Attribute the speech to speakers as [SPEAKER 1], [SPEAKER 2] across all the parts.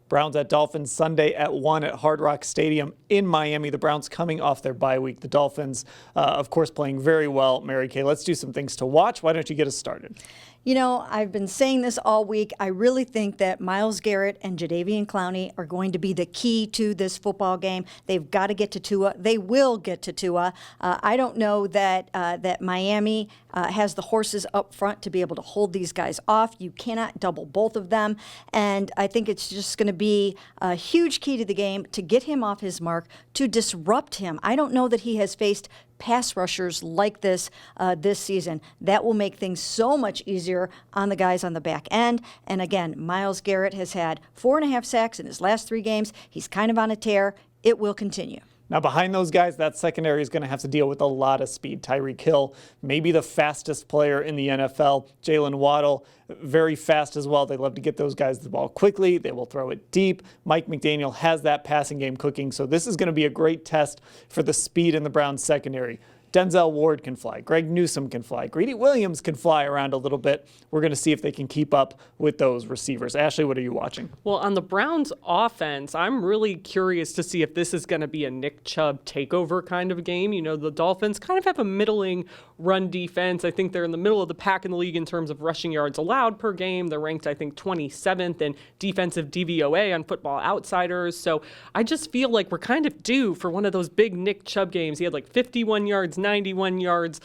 [SPEAKER 1] Browns at Dolphins Sunday at 1 at Hard Rock Stadium in Miami. The Browns coming off their bye week. The Dolphins, of course, playing very well. Mary Kay, let's do some things to watch. Why don't you get us started?
[SPEAKER 2] You know, I've been saying this all week. I really think that Myles Garrett and Jadeveon Clowney are going to be the key to this football game. They've got to get to Tua. They will get to Tua. I don't know that that Miami has the horses up front to be able to hold these guys off. You cannot double both of them. And I think it's just going to be a huge key to the game to get him off his mark, to disrupt him. I don't know that he has faced pass rushers like this this season. That will make things so much easier on the guys on the back end. And again, Myles Garrett has had 4.5 sacks in his last 3 games. He's kind of on a tear. It will continue.
[SPEAKER 1] Now, behind those guys, that secondary is going to have to deal with a lot of speed. Tyreek Hill, maybe the fastest player in the NFL. Jalen Waddle, very fast as well. They love to get those guys the ball quickly. They will throw it deep. Mike McDaniel has that passing game cooking. So this is going to be a great test for the speed in the Browns secondary. Denzel Ward can fly. Greg Newsome can fly. Greedy Williams can fly around a little bit. We're going to see if they can keep up with those receivers. Ashley, what are you watching?
[SPEAKER 3] Well, on the Browns offense, I'm really curious to see if this is going to be a Nick Chubb takeover kind of game. You know, the Dolphins kind of have a middling run defense. I think they're in the middle of the pack in the league in terms of rushing yards allowed per game. They're ranked, I think, 27th in defensive DVOA on Football Outsiders. So I just feel like we're kind of due for one of those big Nick Chubb games. He had like 51 yards, 91 yards,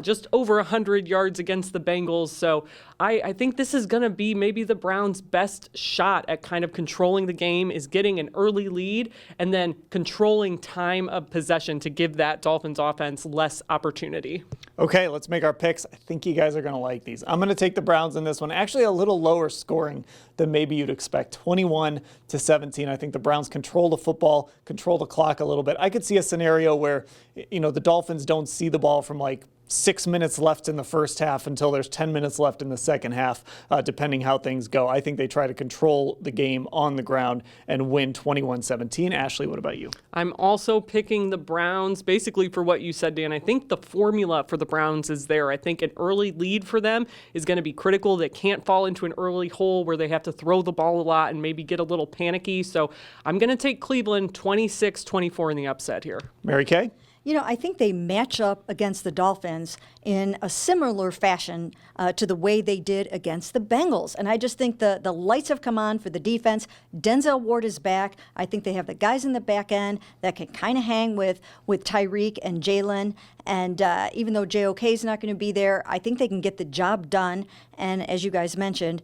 [SPEAKER 3] just over 100 yards against the Bengals. So I think this is going to be maybe the Browns' best shot at kind of controlling the game, is getting an early lead and then controlling time of possession to give that Dolphins offense less opportunity.
[SPEAKER 1] Okay, let's make our picks. I think you guys are going to like these. I'm going to take the Browns in this one. Actually, a little lower scoring than maybe you'd expect. 21-17. I think the Browns control the football, control the clock a little bit. I could see a scenario where, you know, the Dolphins don't see the ball from like 6 minutes left in the first half until there's 10 minutes left in the second half, depending how things go. I think they try to control the game on the ground and win 21-17. Ashley, what about you?
[SPEAKER 3] I'm also picking the Browns, basically for what you said, Dan. I think the formula for the Browns is there. I think an early lead for them is going to be critical. They can't fall into an early hole where they have to throw the ball a lot and maybe get a little panicky. So I'm going to take Cleveland 26-24 in the upset here.
[SPEAKER 1] Mary Kay?
[SPEAKER 2] You know, I think they match up against the Dolphins in a similar fashion to the way they did against the Bengals. And I just think the lights have come on for the defense. Denzel Ward is back. I think they have the guys in the back end that can kind of hang with Tyreek and Jalen. And even though JOK is not going to be there, I think they can get the job done. And as you guys mentioned,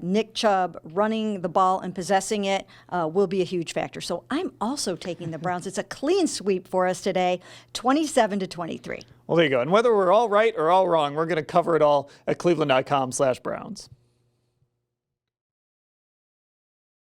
[SPEAKER 2] Nick Chubb running the ball and possessing it will be a huge factor. So I'm also taking the Browns. It's a clean sweep for us today, 27-23.
[SPEAKER 1] Well, there you go. And whether we're all right or all wrong, we're going to cover it all at cleveland.com/Browns.